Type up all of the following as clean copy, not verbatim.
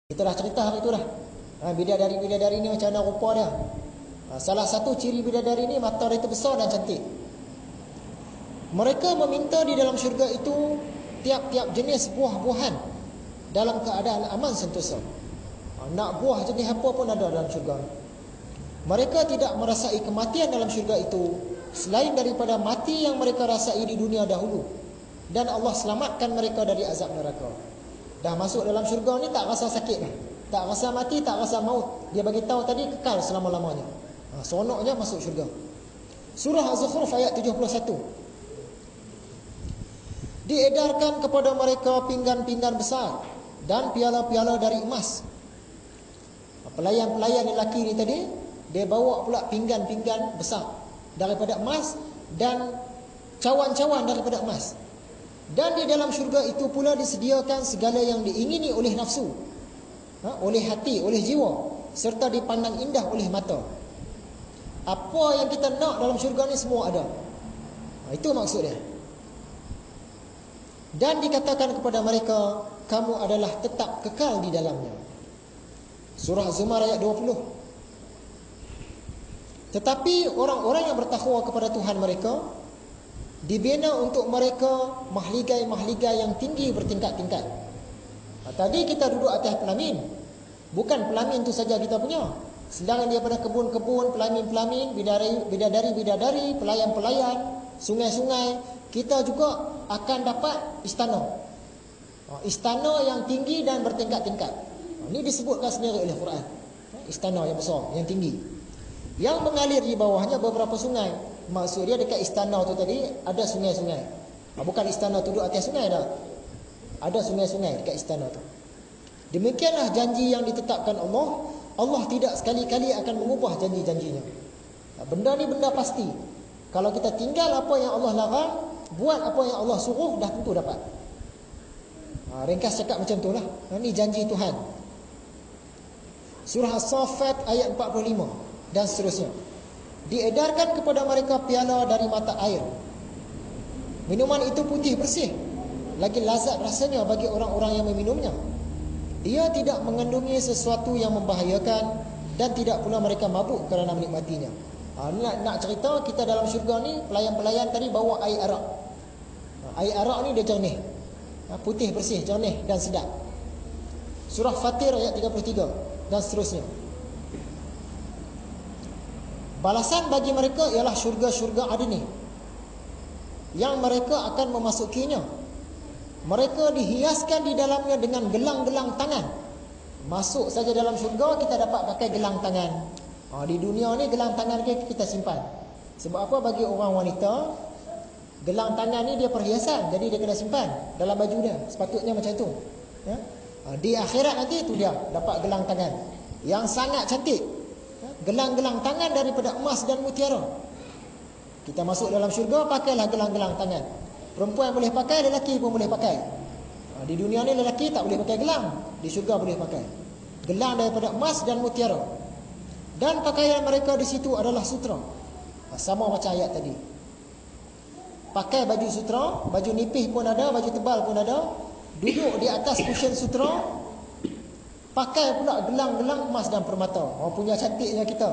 Kita dah cerita hari tu dah. Bidadari-bidadari ni macam mana rupa dia. Salah satu ciri bidadari ni mata dia tu besar dan cantik. Mereka meminta di dalam syurga itu tiap-tiap jenis buah-buahan dalam keadaan aman sentosa. Nak buah jenis apa pun ada dalam syurga. Mereka tidak merasai kematian dalam syurga itu selain daripada mati yang mereka rasai di dunia dahulu. Dan Allah selamatkan mereka dari azab neraka. Dah masuk dalam syurga ni tak rasa sakit dah. Tak rasa mati, tak rasa maut. Dia bagi tahu tadi kekal selama-lamanya. Seronoknya masuk syurga. Surah Az-Zukhruf ayat 71. Diedarkan kepada mereka pinggan-pinggan besar dan piala-piala dari emas. Pelayan-pelayan lelaki ni tadi, dia bawa pula pinggan-pinggan besar daripada emas dan cawan-cawan daripada emas. Dan di dalam syurga itu pula disediakan segala yang diingini oleh nafsu, oleh hati, oleh jiwa, serta dipandang indah oleh mata. Apa yang kita nak dalam syurga ni semua ada. Itu maksud dia. Dan dikatakan kepada mereka, kamu adalah tetap kekal di dalamnya. Surah Zumar ayat 20. Tetapi orang-orang yang bertakwa kepada Tuhan mereka dibina untuk mereka mahligai-mahligai yang tinggi bertingkat-tingkat. Tadi kita duduk atas pelamin. Bukan pelamin tu saja kita punya. Sedangkan daripada kebun-kebun, pelamin-pelamin, bidadari-bidadari, pelayan-pelayan, sungai-sungai, kita juga akan dapat istana. Istana yang tinggi dan bertingkat-tingkat. Ini disebutkan sendiri oleh Quran. Istana yang besar, yang tinggi. Yang mengalir di bawahnya beberapa sungai. Maksud dia dekat istana tu tadi ada sungai-sungai. Bukan istana tu duduk atas sungai dah. Ada sungai-sungai dekat istana tu. Demikianlah janji yang ditetapkan Allah. Allah tidak sekali-kali akan mengubah janji-janjinya. Benda ni benda pasti. Kalau kita tinggal apa yang Allah larang, buat apa yang Allah suruh, dah tentu dapat. Ringkas cakap macam tu lah. Ini janji Tuhan. Surah As-Saffat ayat 45 dan seterusnya. Diedarkan kepada mereka piala dari mata air. Minuman itu putih bersih, lagi lazat rasanya bagi orang-orang yang meminumnya. Ia tidak mengandungi sesuatu yang membahayakan dan tidak pula mereka mabuk kerana menikmatinya. Nak cerita kita dalam syurga ni, pelayan-pelayan tadi bawa air arak. Air arak ni dia jernih, putih bersih, jernih dan sedap. Surah Fatir ayat 33 dan seterusnya. Balasan bagi mereka ialah syurga-syurga adni yang mereka akan memasukinya. Mereka dihiaskan di dalamnya dengan gelang-gelang tangan. Masuk saja dalam syurga kita dapat pakai gelang tangan. Di dunia ni gelang tangan kita simpan. Sebab apa? Bagi orang wanita, gelang tangan ni dia perhiasan, jadi dia kena simpan dalam baju dia. Sepatutnya macam tu. Di akhirat nanti tu dia dapat gelang tangan yang sangat cantik. Gelang-gelang tangan daripada emas dan mutiara. Kita masuk dalam syurga, pakailah gelang-gelang tangan. Perempuan boleh pakai, lelaki pun boleh pakai. Di dunia ni lelaki tak boleh pakai gelang, di syurga boleh pakai gelang daripada emas dan mutiara. Dan pakaian mereka di situ adalah sutra. Sama macam ayat tadi. Pakai baju sutra, baju nipis pun ada, baju tebal pun ada. Duduk di atas cushion sutra. Pakai pula gelang-gelang emas dan permata. Punya cantiknya kita.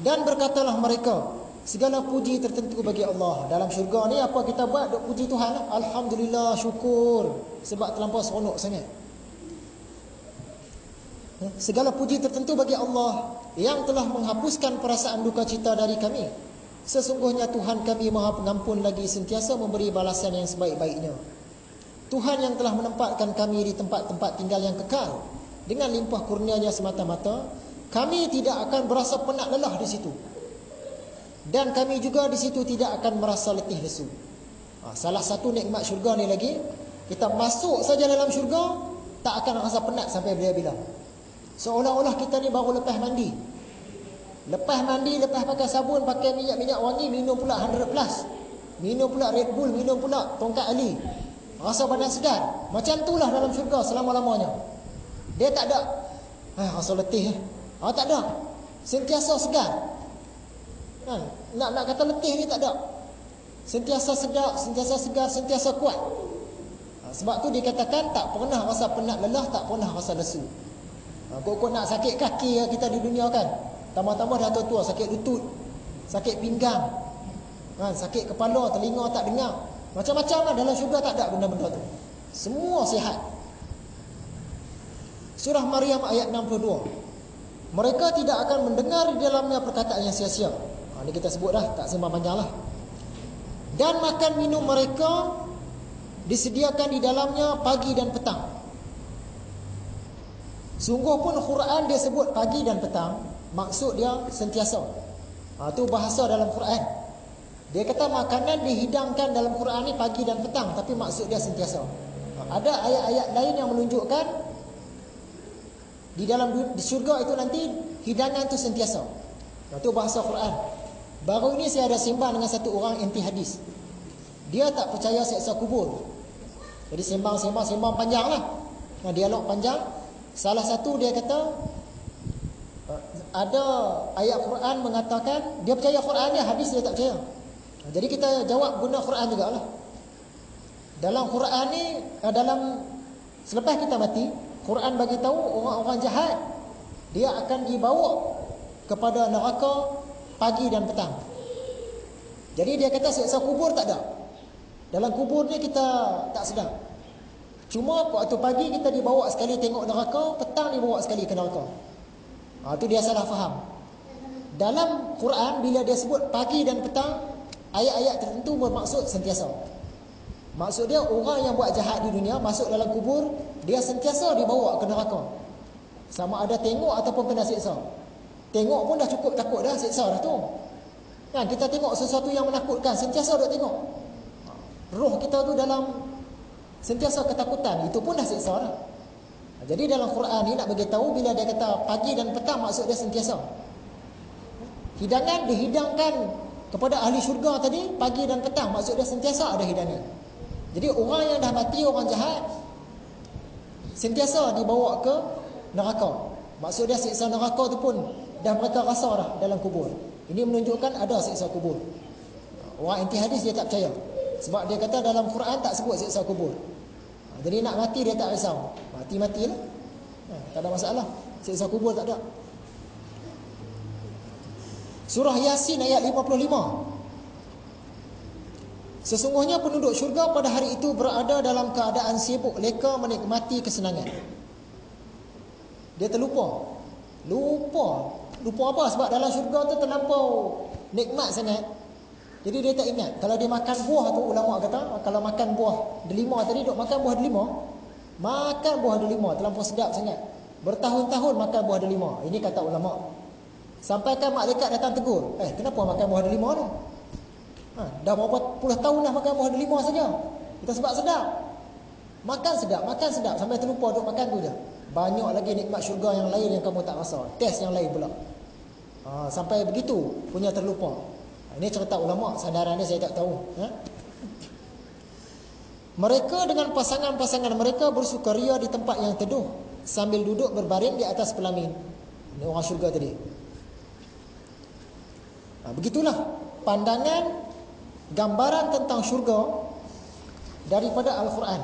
Dan berkatalah mereka, segala puji tertentu bagi Allah. Dalam syurga ni apa kita buat? Duk puji Tuhan. Alhamdulillah, syukur. Sebab terlampau seronok sangat. Segala puji tertentu bagi Allah yang telah menghapuskan perasaan duka cita dari kami. Sesungguhnya Tuhan kami Maha Pengampun lagi sentiasa memberi balasan yang sebaik-baiknya. Tuhan yang telah menempatkan kami di tempat-tempat tinggal yang kekal dengan limpah kurnianya semata-mata, kami tidak akan berasa penat lelah di situ. Dan kami juga di situ tidak akan merasa letih lesu. Salah satu nikmat syurga ni lagi, kita masuk saja dalam syurga, tak akan rasa penat sampai bila-bila. Seolah-olah kita ni baru lepas mandi. Lepas mandi, lepas pakai sabun, pakai minyak-minyak wangi, minum pula 100 plus. Minum pula Red Bull, minum pula Tongkat Ali. Rasa badan segar. Macam itulah dalam syurga selama-lamanya. Dia tak ada rasa letih. Tak ada. Sentiasa segar. Nak kata letih ni tak ada. Sentiasa sedap, sentiasa segar, sentiasa kuat. Sebab tu dikatakan tak pernah rasa penat lelah, tak pernah rasa lesu. Kok nak sakit kaki kita di dunia kan, tambah-tambah dah tua-tua, sakit lutut, sakit pinggang, sakit kepala, telinga tak dengar, macam-macam lah. Dalam syurga tak ada benda-benda tu, semua sihat. Surah Maryam ayat 62, mereka tidak akan mendengar di dalamnya perkataan yang sia-sia. Ini kita sebut dah, tak sembang panjang lah. Dan makan minum mereka disediakan di dalamnya pagi dan petang. Sungguh pun Quran dia sebut pagi dan petang, maksud dia sentiasa. Itu bahasa dalam Quran. Dia kata makanan dihidangkan dalam Quran ni pagi dan petang, tapi maksud dia sentiasa. Ada ayat-ayat lain yang menunjukkan di dalam di syurga itu nanti hidangan tu sentiasa. Itu bahasa Quran. Baru ini saya ada sembang dengan satu orang anti hadis. Dia tak percaya siksa kubur. Jadi sembang panjang lah. Dialog panjang. Salah satu dia kata ada ayat Quran mengatakan, dia percaya Quran dia, hadis dia tak percaya. Jadi kita jawab guna Quran jugalah. Dalam Quran ni, selepas kita mati, Quran bagi tahu orang-orang jahat dia akan dibawa kepada neraka pagi dan petang. Jadi dia kata siksa kubur tak ada. Dalam kubur ni kita tak sedar. Cuma waktu pagi kita dibawa sekali tengok neraka, petang dibawa sekali ke neraka. Itu dia salah faham. Dalam Quran bila dia sebut pagi dan petang, ayat-ayat tertentu bermaksud sentiasa. Maksud dia orang yang buat jahat di dunia masuk dalam kubur, dia sentiasa dibawa ke neraka. Sama ada tengok ataupun kena siksa. Tengok pun dah cukup takut dah, siksa dah tu. Kan kita tengok sesuatu yang menakutkan, sentiasa duk tengok. Roh kita tu dalam sentiasa ketakutan, itu pun dah siksa dah. Jadi dalam Quran ni nak bagi tahu bila dia kata pagi dan petang, maksud dia sentiasa. Hidangan dihidangkan kepada ahli syurga tadi pagi dan petang, maksud dia sentiasa ada hidangan. Jadi orang yang dah mati, orang jahat, sentiasa dibawa ke neraka. Maksud dia siksa neraka tu pun dah mereka rasa dah dalam kubur. Ini menunjukkan ada siksa kubur. Orang anti hadis dia tak percaya, sebab dia kata dalam Quran tak sebut siksa kubur. Jadi nak mati dia tak risau, mati-matilah, tak ada masalah. Siksa kubur tak ada. Surah Yasin ayat 55, sesungguhnya penduduk syurga pada hari itu berada dalam keadaan sibuk leka menikmati kesenangan. Dia terlupa. Lupa apa? Sebab dalam syurga tu terlampau nikmat sangat. Jadi dia tak ingat. Kalau dia makan buah tu, ulama kata, kalau makan buah delima tadi, duk makan buah delima, makan buah delima terlampau sedap sangat. Bertahun-tahun makan buah delima. Ini kata ulama. Sampaikan malaikat datang tegur, kenapa makan buah delima tu? Dah berapa puluh tahun dah makan buah delima saja. Kita sebab sedap. Makan sedap sampai terlupa duk makan tu je. Banyak lagi nikmat syurga yang lain yang kamu tak rasa. Test yang lain pula. Sampai begitu punya terlupa. Ini cerita ulama, sandaran dia saya tak tahu. Mereka dengan pasangan-pasangan mereka bersukaria di tempat yang teduh sambil duduk berbaring di atas pelamin. Ini orang syurga tadi. Begitulah pandangan gambaran tentang syurga daripada Al-Quran.